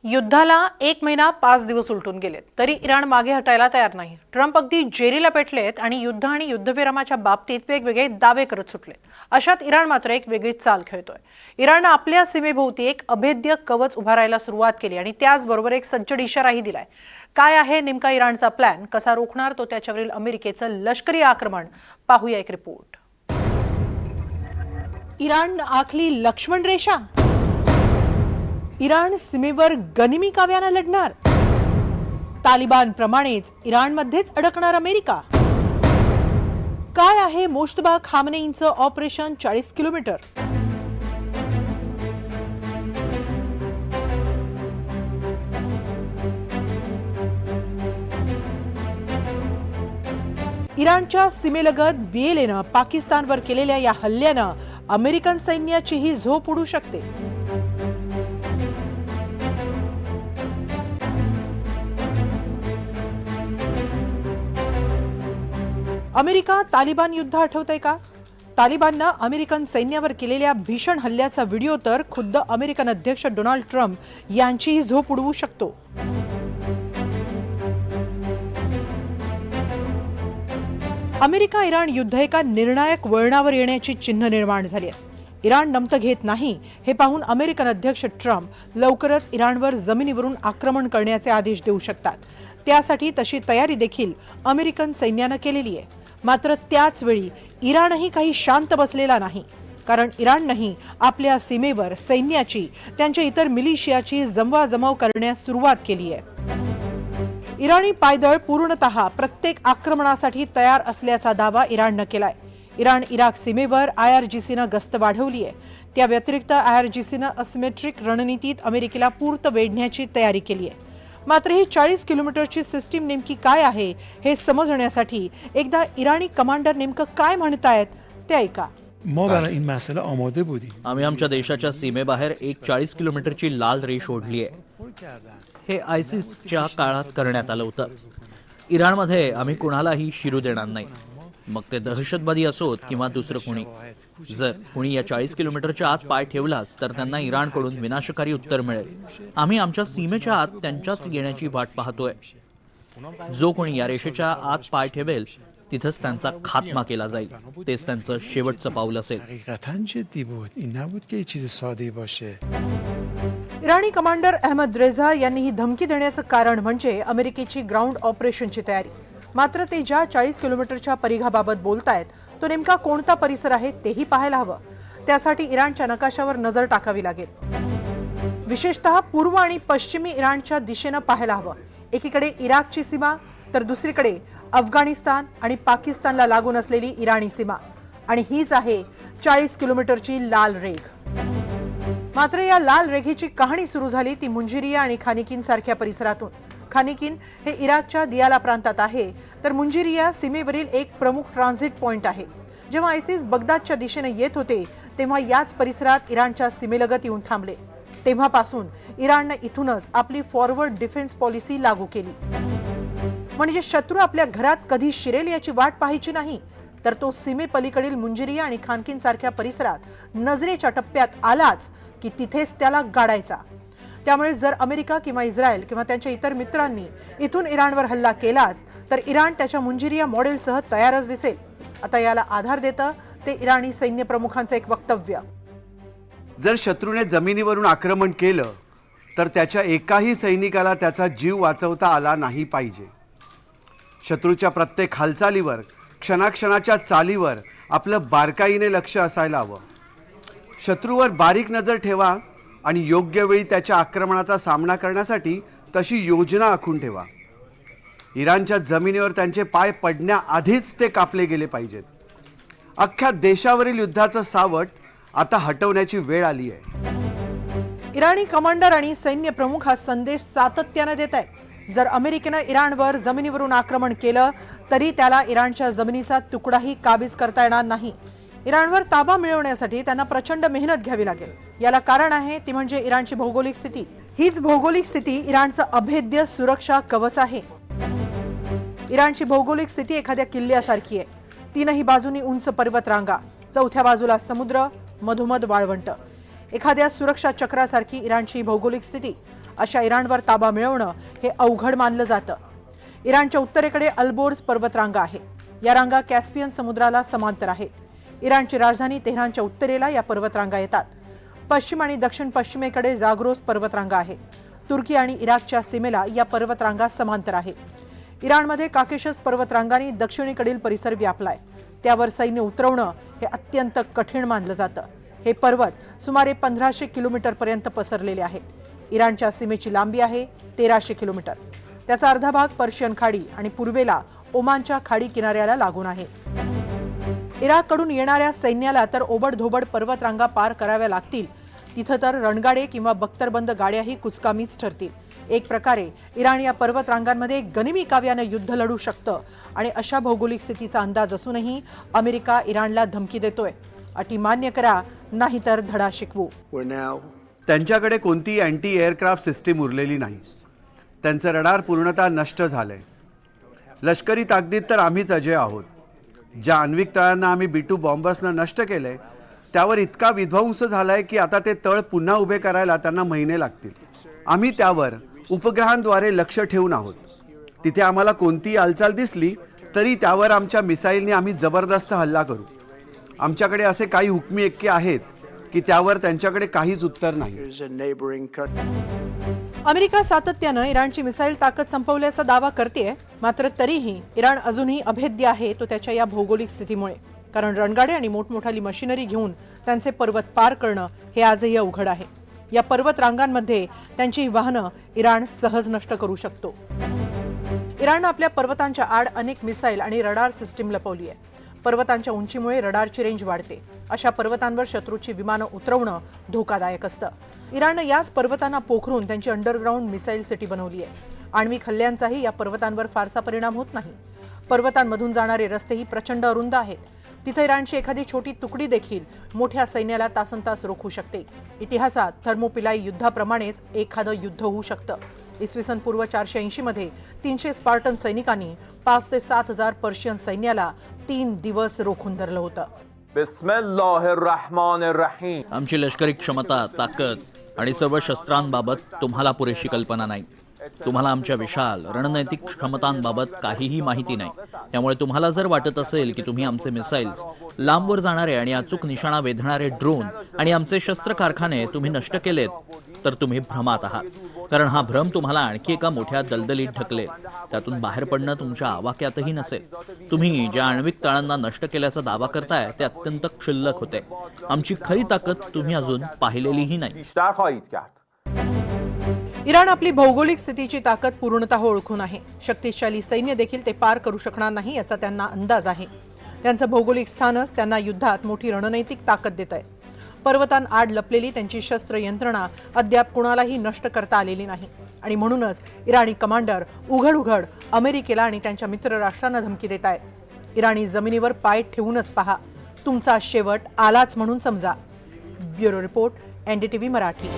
युद्धाला 1 महिना 5 दिवस उलटून गेलेत तरी इराण मागे हटायला तयार नाही। ट्रम्प अगदी जेरीला पेटलेत आणि युद्ध आणि युद्धविरामाच्या बाबतीत वेगवेगळे दावे करत सुटलेत। अशात इराण मात्र एक वेगळी चाल खेळतोय। इराणने आपल्या सीमेभोवती एक अभेद्य कवच उभारायला सुरुवात केली आणि त्याचबरोबर एक सज्जड इशाराही दिलाय। काय आहे नेमका इराणचा प्लॅन, कसा रोखणार तो त्याच्यावरील अमेरिकेचं लष्करी आक्रमण, पाहूया एक रिपोर्ट। इराण आखली लक्ष्मण रेषा, इराण सीमेवर गनिमी काव्याने लढणार, तालिबान प्रमाणेच इराणमध्येच अडकणार अमेरिका। काय आहे मोज्तबा खामनेईंचं ऑपरेशन 40 किलोमीटर? इराणच्या सीमेलगत बीएलएनं पाकिस्तानवर केलेल्या या हल्ल्यानं अमेरिकन सैन्याचीही झोप उडू शकते। अमेरिका तालिबान युद्ध आठवतंय का? तालिबाननं अमेरिकन सैन्यावर केलेल्या भीषण हल्ल्याचा व्हिडिओ तर खुद्द अमेरिकन अध्यक्ष डोनाल्ड ट्रम्प यांचीही झोप उडवू शकतो। अमेरिका इराण युद्ध एका निर्णायक वळणावर येण्याची चिन्ह निर्माण झाली आहे। इराण नमतं घेत नाही हे पाहून अमेरिकन अध्यक्ष ट्रम्प लवकरच इराणवर जमिनीवरून आक्रमण करण्याचे आदेश देऊ शकतात। त्यासाठी तशी तयारी देखील अमेरिकन सैन्यानं केलेली आहे। मात्र त्याच वेळी इराणही काही शांत बसलेला नाही, कारण इराणनेही आपल्या सीमेवर सैन्याची, त्यांच्या इतर मिलिशियाची जमवाजमव करण्यास सुरुवात केली आहे। इराणी पायदळ पूर्णतः प्रत्येक आक्रमणासाठी तयार असल्याचा दावा इराणनं केलाय। इराण इराक सीमेवर IRGCनं गस्त वाढवली आहे। त्या व्यतिरिक्त IRGCनं असिमेट्रिक रणनीतीत अमेरिकेला पूर्त वेढण्याची तयारी केली आहे। मात्र ही 40 किलोमीटरची सिस्टीम नेमकी काय आहे हे समजण्यासाठी एकदा इराणी कमांडर नेमकं काय म्हणतायत ते ऐका। आम्ही आमच्या देशाच्या सीमेबाहेर एक 40 किलोमीटरची लाल रेष ओढली आहे। हे आयसिसच्या काळात करण्यात आलं होतं। इराणमध्ये आम्ही कुणालाही शिरू देणार नाही, मग ते दहशतवादी असोत किंवा दुसरं कोणी। जर कोणी या 40 किलोमीटरच्या आत पाय ठेवलाच तर त्यांना इराणकडून विनाशकारी उत्तर मिळेल। आम्ही आमच्या सीमेच्या आत त्यांच्याच येण्याची वाट पाहतोय। जो कोणी या रेषेच्या आत पाय ठेवेल तिथंच त्यांचा खात्मा केला जाईल। तेच त्यांचं शेवटचं पाऊल असेल। इराणी कमांडर अहमद रेझा यांनी ही धमकी देण्याचं कारण म्हणजे अमेरिकेची ग्राउंड ऑपरेशनची तयारी। मात्र ते ज्या 40 किलोमीटरच्या परिघाबाबत बोलतायत तो नेमका कोणता परिसर आहे तेही पाहायला हवं। त्यासाठी इराणच्या नकाशावर नजर टाकावी लागेल। विशेषतः पूर्व आणि पश्चिमी इराणच्या दिशेनं पाहायला हवं। एकीकडे इराकची सीमा तर दुसरीकडे अफगाणिस्तान आणि पाकिस्तानला लागून असलेली इराणी सीमा, आणि हीच आहे 40 किलोमीटरची लाल रेघ। मात्र या लाल रेघेची कहाणी सुरू झाली ती मुंजिरिया आणि खानिकीन सारख्या परिसरातून। खानिकीन हे इराकच्या दियाला प्रांतात आहे, तर मुंजिरिया सीमेवरील एक प्रमुख ट्रान्झिट पॉइंट आहे। जेव्हा आयसिस बगदादच्या दिशेने येत होते तेव्हा याच परिसरात इराणच्या सीमेलगत येऊन थांबले। तेव्हापासून इराणने इथूनच आपली फॉरवर्ड डिफेन्स पॉलिसी लागू केली, म्हणजे शत्रू आपल्या घरात कधी शिरेल याची वाट पाहायची नाही, तर तो सीमेपलीकडील मुंजिरिया आणि खानकीन सारख्या परिसरात नजरेच्या टप्प्यात आलाच की तिथेच त्याला गाडायचा। त्यामुळे जर अमेरिका किंवा इस्रायल किंवा त्यांच्या इतर मित्रांनी इथून इराणवर हल्ला केलाच तर इराण त्याच्या मुंजिरिया मॉडेलसह तयारच दिसेल। आता याला आधार देतं ते इराणी सैन्य प्रमुखांचं एक वक्तव्य। जर शत्रूने जमिनीवरून आक्रमण केलं तर त्याच्या एकाही सैनिकाला त्याचा जीव वाचवता आला नाही पाहिजे। शत्रूच्या प्रत्येक हालचालीवर, क्षणाक्षणाच्या चालीवर आपलं बारकाईने लक्ष असायला हवं। शत्रूवर बारीक नजर ठेवा आणि योग्य वेळी त्याच्या आक्रमणाचा सामना करण्यासाठी तशी योजना आखून ठेवा। इराणच्या जमिनीवर त्यांचे पाय पडण्याआधीच ते कापले गेले पाहिजेत। अख्ख्या देशावरील युद्धाचं सावट आता हटवण्याची वेळ आली आहे। इराणी कमांडर आणि सैन्य प्रमुख हा संदेश सातत्याने देत आहेत। जर अमेरिकेनं इराणवर जमिनीवरून आक्रमण केलं तरी त्याला इराणच्या जमिनीचा तुकडाही काबीज करता येणार नाही। इराणवर ताबा मिळवण्यासाठी त्यांना प्रचंड मेहनत घ्यावी लागेल। याला कारण आहे ती म्हणजे इराणची भौगोलिक स्थिती। हीच भौगोलिक स्थिती इराणचं अभेद्य सुरक्षा कवच आहे। इराणची भौगोलिक स्थिती एखाद्या किल्ल्यासारखी आहे। तीनही बाजूनी उंच पर्वतरांगा, चौथ्या बाजूला समुद्र, मधोमध वाळवंट। एखाद्या सुरक्षा चक्रासारखी इराणची भौगोलिक स्थिती। अशा इराणवर ताबा मिळवणं हे अवघड मानलं जातं. इराणच्या उत्तरेकडे अल्बोर्ज पर्वतरांगा आहेत. या रांगा कॅस्पियन समुद्राला समांतर आहेत. इराणची राजधानी तेहरानच्या उत्तरेला या पर्वतरांगा येतात. पश्चिम आणि दक्षिण पश्चिमेकडे जाग्रोस पर्वतरांगा आहेत. तुर्की आणि इराकच्या सीमेला या पर्वतरांगा समांतर आहेत. इराणमध्ये काकेशस पर्वतरांगांनी दक्षिणेकडील परिसर व्यापलाय. त्यावर सैन्य उतरवणं हे अत्यंत कठीण मानलं जातं. हे पर्वत सुमारे 1500 किलोमीटरपर्यंत पसरलेले आहेत. इराणच्या सीमेची लांबी आहे 1300 किलोमीटर. त्याचा अर्धा भाग पर्शियन खाडी आणि पूर्वेला ओमानच्या खाडी किनाऱ्याला लागून आहे. इराककडून येणाऱ्या सैन्याला तर ओबडधोबड पर्वतरांगा पार कराव्या लागतील. तिथं तर रणगाडे किंवा बख्तरबंद गाड्याही कुचकामीच ठरतील. एक प्रकारे इराण या पर्वतरांगांमध्ये गनिमी काव्यानं युद्ध लढू शकतं आणि अशा भौगोलिक स्थितीचा अंदाज असूनही अमेरिका इराणला धमकी देतोय. अटी मान्य करा, नाहीतर धडा शिकवू. त्यांच्याकडे कोणतीही अँटी एअरक्राफ्ट सिस्टीम उरलेली नाही. त्यांचं रडार पूर्णतः नष्ट झालंय. लष्करी ताकदीत तर आम्हीच अजय आहोत. ज्या आण्विक तळांना आम्ही B-2 बॉम्बर्सनं नष्ट केलंय त्यावर इतका विध्वंस झालाय की आता ते तळ पुन्हा उभे करायला त्यांना महिने लागतील. आम्ही त्यावर उपग्रहांद्वारे लक्ष ठेवून आहोत. तिथे आम्हाला कोणतीही हालचाल दिसली तरी त्यावर आमच्या मिसाईलने आम्ही जबरदस्त हल्ला करू. आमच्याकडे असे काही हुकमी एक्के आहेत की त्यावर त्यांच्याकडे काहीच उत्तर नाही. अमेरिका सातत्यानं इराणची मिसाईल ताकद संपवल्याचा दावा करतेय. मात्र तरीही इराण अजूनही अभेद्य आहे, तो त्याच्या या भौगोलिक स्थितीमुळे. कारण रणगाडे आणि मोठमोठाली मशिनरी घेऊन त्यांचे पर्वत पार करणं हे आजही अवघड आहे. या पर्वत रांगांमध्ये त्यांची वाहनं इराण सहज नष्ट करू शकतो. इराणनं आपल्या पर्वतांच्या आड अनेक मिसाईल आणि रडार सिस्टीम लपवली आहे. पर्वतांच्या उंचीमुळे रडारची रेंज वाढते. अशा पर्वतांवर शत्रूची विमानं उतरवणं धोकादायक असतं. इराणनं याच पर्वतांना पोखरून त्यांची अंडरग्राऊंड मिसाईल सिटी बनवली आहे. आण्विक हल्ल्यांचाही या पर्वतांवर फारसा परिणाम होत नाही. पर्वतांमधून जाणारे रस्तेही प्रचंड अरुंद आहेत. तिथे इराणची एखादी छोटी तुकडी देखील मोठ्या सैन्याला तासनतास रोखू शकते. इतिहासात थर्मोपिलाई युद्धाप्रमाणेच एखादं युद्ध होऊ शकतं. इसवी सन पूर्व 480 मध्ये 300 स्पार्टन सैनिकांनी 5 ते 7 हजार पर्शियन सैन्याला 3 दिवस रोखून धरलं होतं. बिस्मिल्लाहिर्रहमानिर्रहीम. आमची लष्करी क्षमता, ताकद आणि सर्व शस्त्रांबाबत तुम्हाला पुरेशी कल्पना नाही. तुम्हाला आमच्या विशाल रणनैतिक क्षमतांबाबत काहीही माहिती नाही. त्यामुळे तुम्हाला जर वाटत असेल की तुम्ही आमचे मिसाईल्स, लांबवर जाणारे आणि अचूक निशाणा वेधणारे ड्रोन आणि आमचे शस्त्र कारखाने तुम्ही नष्ट केलेत, तर तुम्ही भ्रमात आहात. कारण हा भ्रम तुम्हाला आणखी एका मोठ्या दलदलीत ढकलेल. त्यातून बाहेर पडणं तुमच्या आवाक्यातही नसेल. तुम्ही ज्या आण्विक तळांना नष्ट केल्याचा दावा करताय ते अत्यंत क्षुल्लक होते. आमची खरी ताकद तुम्ही अजून पाहिलेलीही नाही. بیشتر خواهید کرد. इराण आपली भौगोलिक स्थितीची ताकद पूर्णतः ओळखून आहे. शक्तिशाली सैन्य देखील ते पार करू शकणार नाही याचा त्यांना अंदाज आहे. त्यांचं भौगोलिक स्थानच त्यांना युद्धात मोठी रणनैतिक ताकद देत आहे. पर्वतांआड लपलेली त्यांची शस्त्र यंत्रणा अद्याप कुणालाही नष्ट करता आलेली नाही. आणि म्हणूनच इराणी कमांडर उघड उघड अमेरिकेला आणि त्यांच्या मित्र राष्ट्रांना धमकी देत आहेत. इराणी जमिनीवर पाय ठेवूनच पहा, तुमचा शेवट आलाच म्हणून समजा. Bureau report, NDTV Marathi.